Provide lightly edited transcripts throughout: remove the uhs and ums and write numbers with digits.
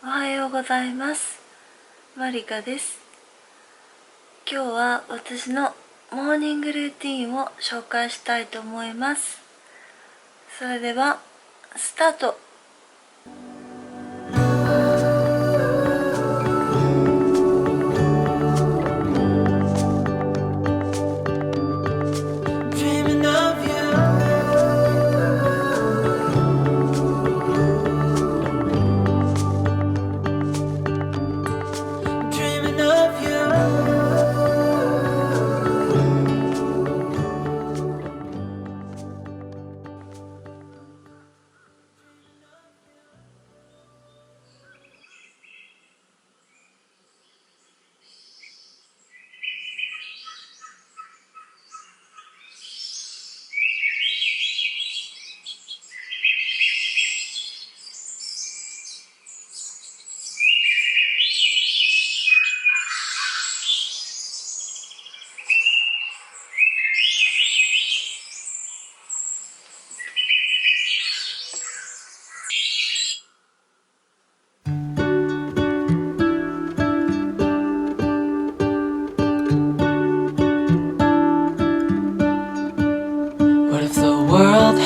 おはようございます。マリカです。今日は私のモーニングルーティンを紹介したいと思います。それではスタート。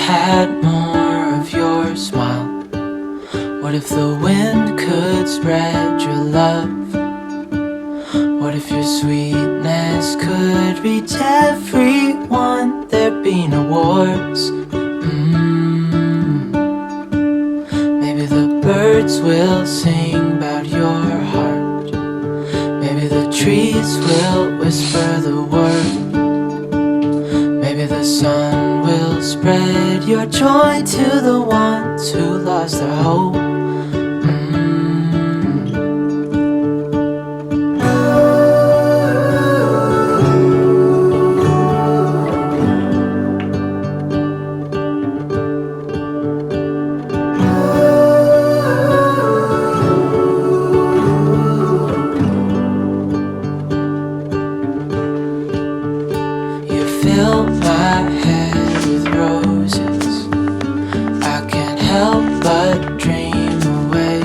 Had more of your smile. What if the wind could spread your love? What if your sweetness could reach everyone? There'd be no wars. Maybe the birds will sing about your heart. Maybe the trees will whisper the word. Maybe the sun will spread your joy to the ones who lost their hope. You fill my head with roses. I can't help but dream away,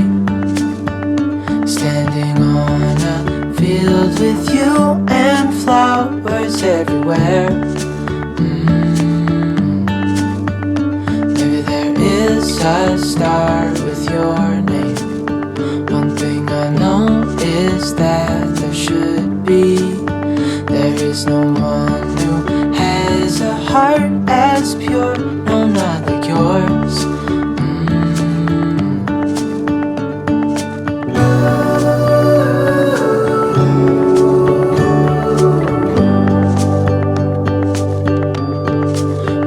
standing on a field with you and flowers everywhere. Maybe there is a star with your name. One thing I know is that there should be. There is no one who has a heart as pure, no, not like yours.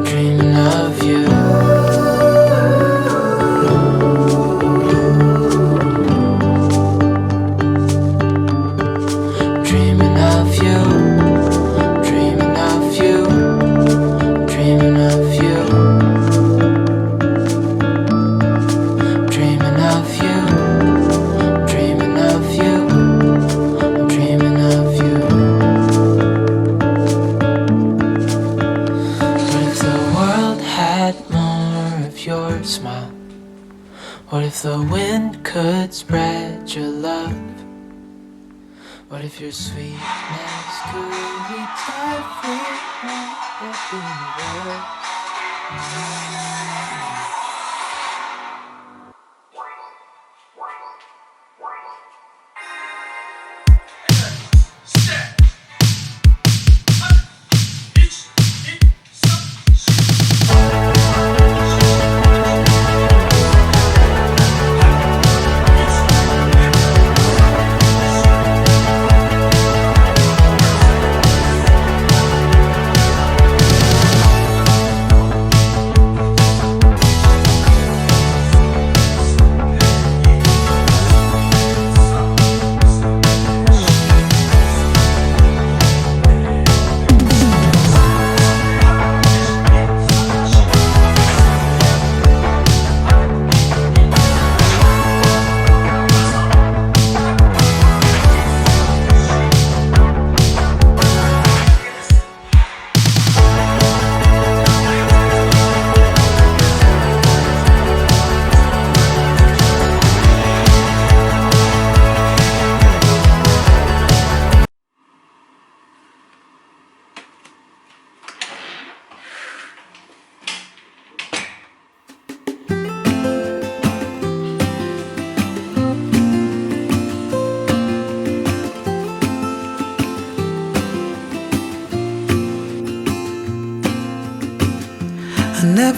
Dreaming of you. Dreaming of you. Dreaming of you. Dreaming of you. Dreaming of you. Dreaming of you. I'm dreaming of you. What if the world had more of your smile? What if the wind could spread your love? What if your sweetness could reach everyone up in the world?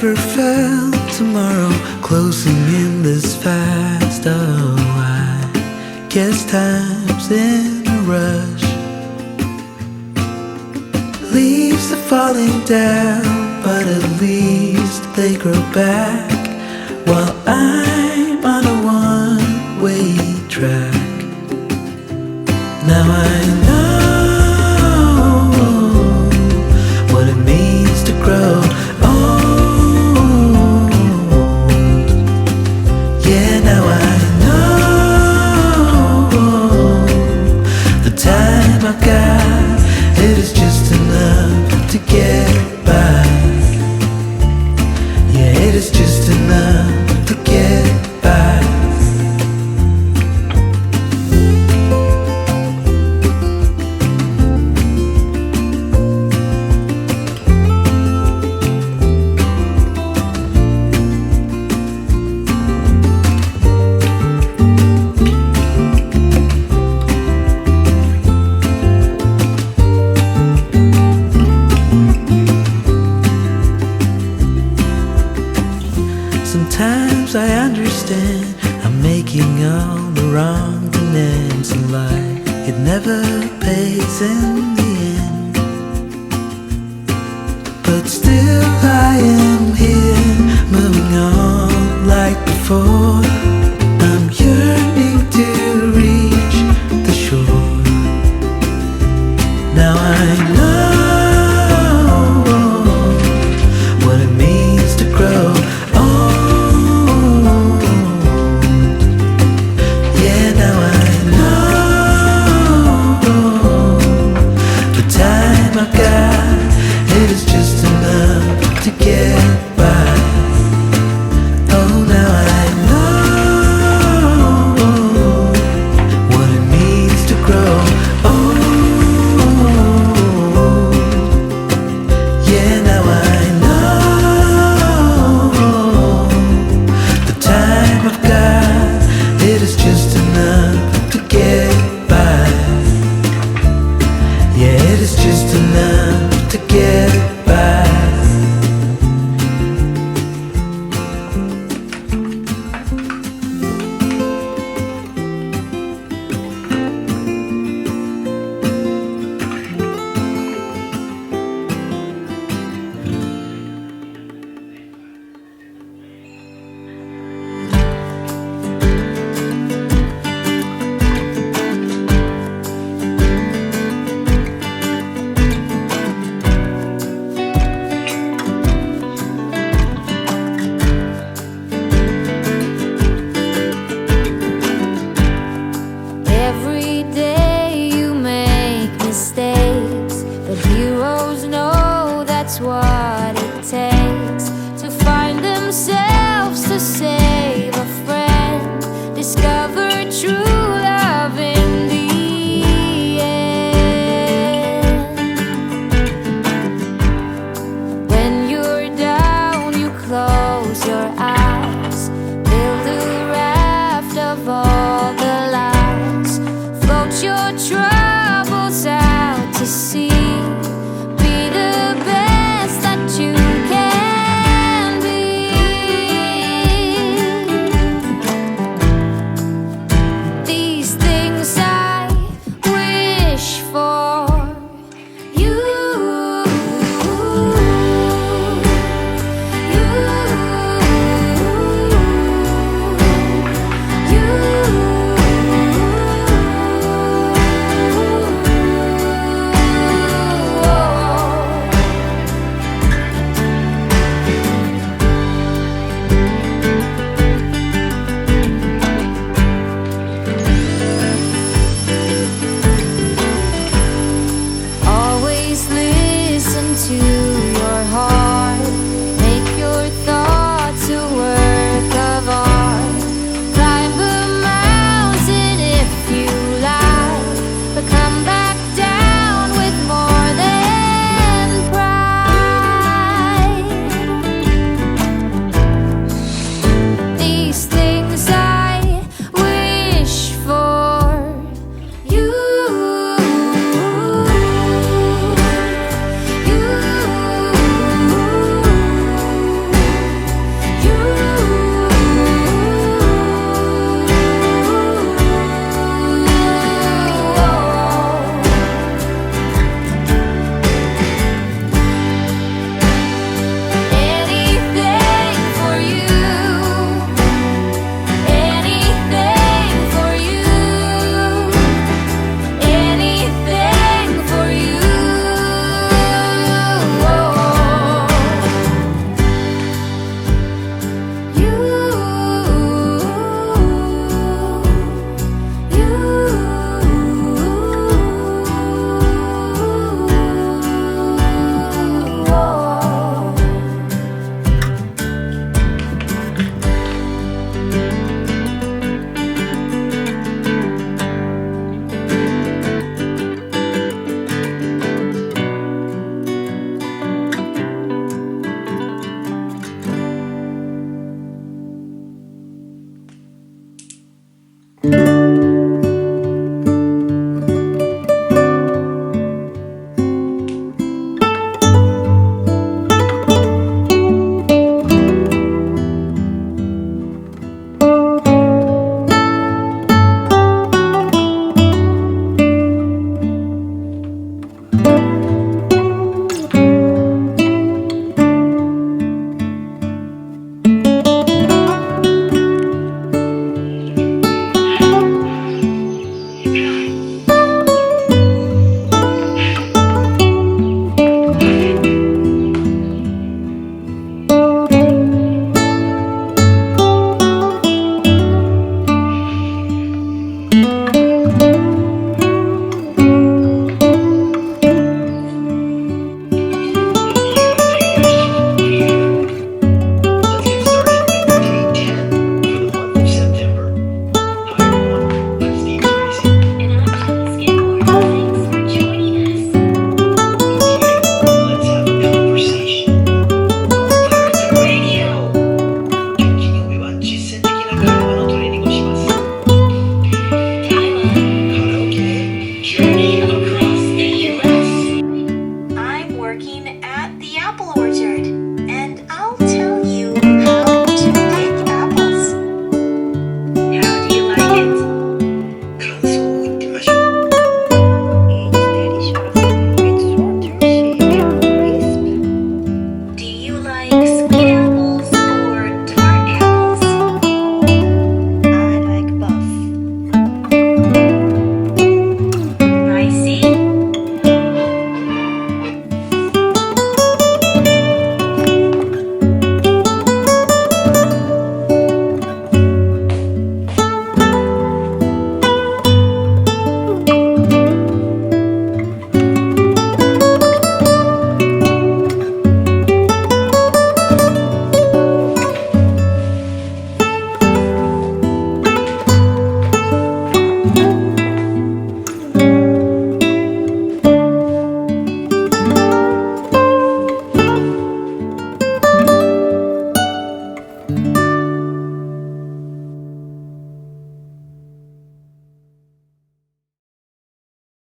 never felt tomorrow closing in this fast. Oh, I guess time's in a rush. Leaves are falling down, but at least they grow back, while I'm on a one-way track. Now I know what it means to grow old. Yeah, now I know the time I've got, it is just enough to get by. Yeah, it is just enough to get by. Sometimes I understand I'm making all the wrong demands in life. It never pays in the end, but still I am here, moving on like before. I'm yearning to reach the shore. Now I know what it means to grow. To get by. Oh, now I know what it means to grow old. Yeah, now I know the time I've got, it is just enough